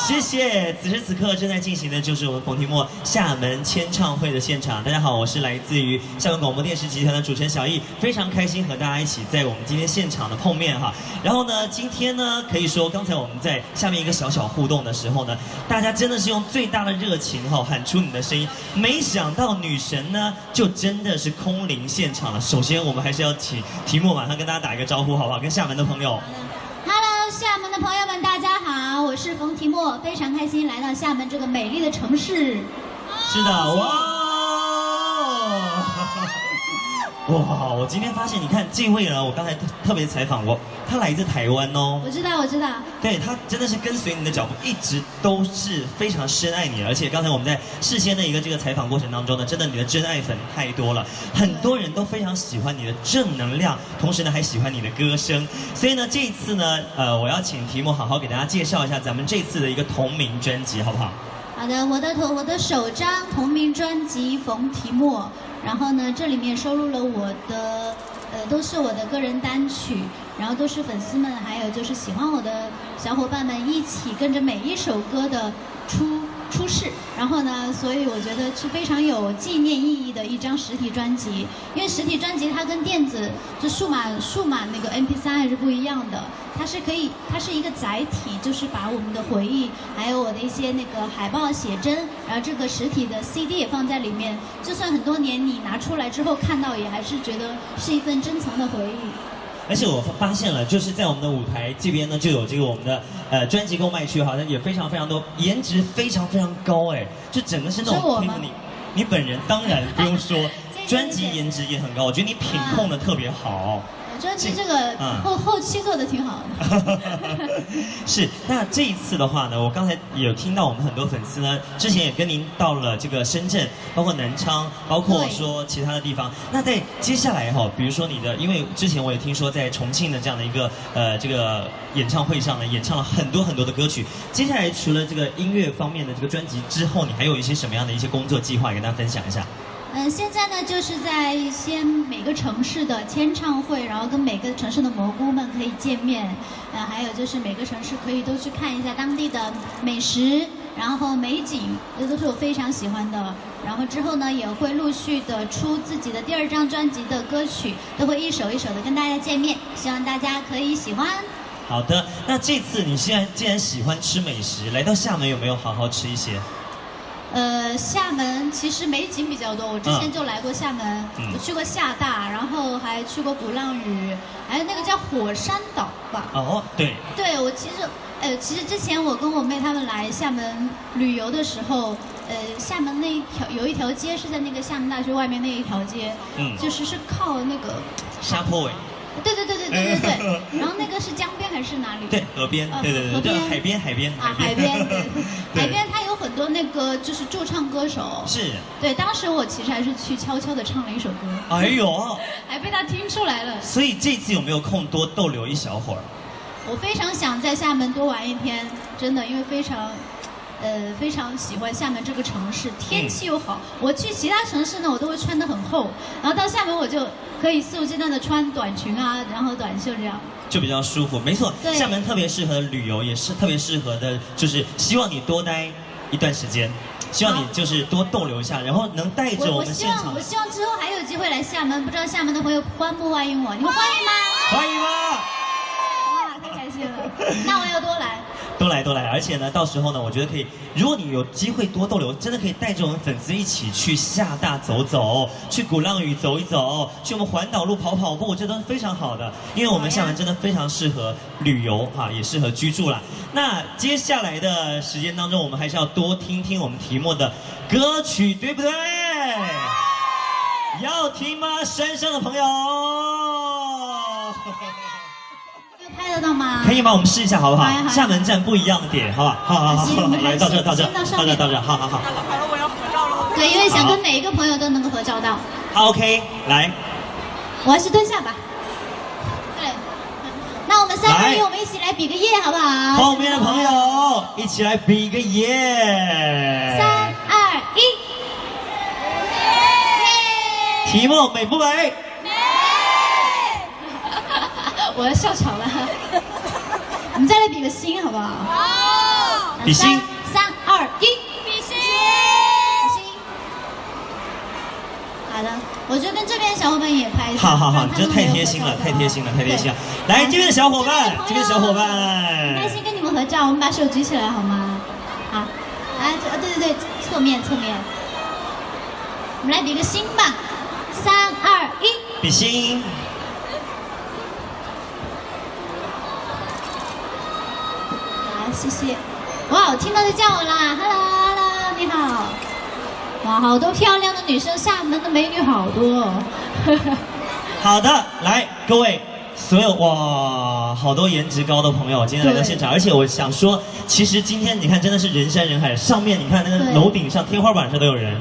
谢谢。此时此刻正在进行的就是我们冯提莫厦门签唱会的现场。大家好，我是来自于厦门广播电视集团的主持人小易，非常开心和大家一起在我们今天现场的碰面哈。然后呢，今天呢可以说刚才我们在下面一个小小互动的时候呢，大家真的是用最大的热情哈喊出你的声音，没想到女神呢就真的是空灵现场了。首先我们还是要请提莫马上跟大家打一个招呼好不好？跟厦门的朋友。Hello， 厦门的朋友们，大家好，我是冯提莫，非常开心来到厦门这个美丽的城市。是的，哇！哇！我今天发现，你看这位呢，我刚才特别采访过，他来自台湾哦。我知道，我知道。对，他真的是跟随你的脚步，一直都是非常深爱你，而且刚才我们在事先的一个这个采访过程当中呢，真的你的真爱粉太多了，很多人都非常喜欢你的正能量，同时呢还喜欢你的歌声。所以呢，这一次呢，我要请提莫好好给大家介绍一下咱们这次的一个同名专辑，好不好？好的，我的首张同名专辑《冯提莫》，然后呢，这里面收录了我的都是我的个人单曲，然后都是粉丝们还有就是喜欢我的小伙伴们一起跟着每一首歌的出世，然后呢，所以我觉得是非常有纪念意义的一张实体专辑，因为实体专辑它跟电子就数码那个 MP3 还是不一样的，它是一个载体，就是把我们的回忆，还有我的一些那个海报写真，然后这个实体的 CD 也放在里面，就算很多年你拿出来之后看到，也还是觉得是一份珍藏的回忆。而且我发现了，就是在我们的舞台这边呢，就有这个我们的专辑购买区，好像也非常非常多，颜值非常非常高哎，就整个是那种佩服你本人当然不用说，专辑颜值也很高，我觉得你品控的特别好。专辑这个后期做的挺好的。是，那这一次的话呢，我刚才有听到我们很多粉丝呢，之前也跟您到了这个深圳，包括南昌，包括说其他的地方。那在接下来哈，比如说你的，因为之前我也听说在重庆的这样的一个这个演唱会上呢，演唱了很多很多的歌曲。接下来除了这个音乐方面的这个专辑之后，你还有一些什么样的一些工作计划，跟大家分享一下？现在呢，就是在一些每个城市的签唱会，然后跟每个城市的蘑菇们可以见面，还有就是每个城市可以都去看一下当地的美食，然后美景，这都是我非常喜欢的。然后之后呢，也会陆续的出自己的第2张专辑的歌曲，都会一首一首的跟大家见面，希望大家可以喜欢。好的，那这次你既然喜欢吃美食，来到厦门有没有好好吃一些？厦门其实美景比较多，我之前就来过厦门，我去过厦大，然后还去过鼓浪屿，还有那个叫火山岛吧。哦，对。对，我其实之前我跟我妹他们来厦门旅游的时候，厦门有一条街是在那个厦门大学外面那一条街，就是靠那个沙坡尾。对，然后那个是江边还是哪里？对，河边，对，河边，海边。海边，对，海边它有很多那个就是驻唱歌手。是。对，当时我其实还是去悄悄的唱了一首歌。哎呦！还被他听出来了。所以这次有没有空多逗留一小会儿？我非常想在厦门多玩一天，真的，因为非常喜欢厦门这个城市，天气又好。我去其他城市呢，我都会穿得很厚，然后到厦门我就可以肆无忌惮的穿短裙啊，然后短袖这样，就比较舒服。没错，厦门特别适合旅游，也是特别适合的，就是希望你多待一段时间，希望你就是多逗留一下，然后能带着我们现场。我希望之后还有机会来厦门，不知道厦门的朋友欢不欢迎我？你们欢迎吗？欢迎吗？哇，太开心了！那我要多来。多来，而且呢，到时候呢，我觉得可以，如果你有机会多逗留，真的可以带着我们粉丝一起去厦大走走，去鼓浪屿走一走，去我们环岛路跑跑步，这都是非常好的。因为我们厦门真的非常适合旅游哈，也适合居住啦。那接下来的时间当中，我们还是要多听听我们提莫的歌曲，对不对？要听吗？山上的朋友。拍得到吗？可以吗？我们试一下好不好？厦门站不一样的点，好不好？好，来到这，好。我要合照了。对，因为想跟每一个朋友都能够合照到。好 OK， 来。我还是蹲下吧。对。那我们3、2、1，我们一起来比个耶，好不好？后面的朋友一起来比个耶。3、2、1。提莫美不美？我要笑场了，我们再来比个心好不好？好。比心3、2、1，比心。好的，我就跟这边的小伙伴也拍一下。好，真太贴心了，太贴心了。来，这边的小伙伴，开心跟你们合照，我们把手举起来好吗？好，来，对，侧面，我们来比个心吧，3、2、1，比心。好，谢谢。哇，我听到在叫我啦 ，Hello， 你好。哇，好多漂亮的女生，厦门的美女好多哦。好的，来各位所有哇，好多颜值高的朋友今天来到现场，而且我想说，其实今天你看真的是人山人海，上面你看那个楼顶上、天花板上都有人。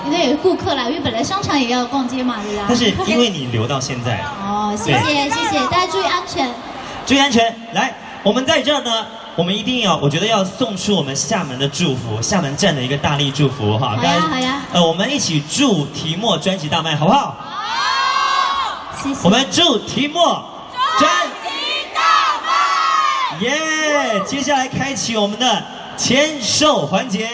因为有顾客来，因为本来商场也要逛街嘛，对吧？但是因为你留到现在。哦，谢谢，大家注意安全。注意安全，来，我们在这儿呢。我们一定要，我觉得要送出我们厦门的祝福，厦门站的一个大力祝福哈。好呀。我们一起祝提莫专辑大卖，好不好？好。谢谢。我们祝提莫专辑大卖。耶！接下来开启我们的签售环节。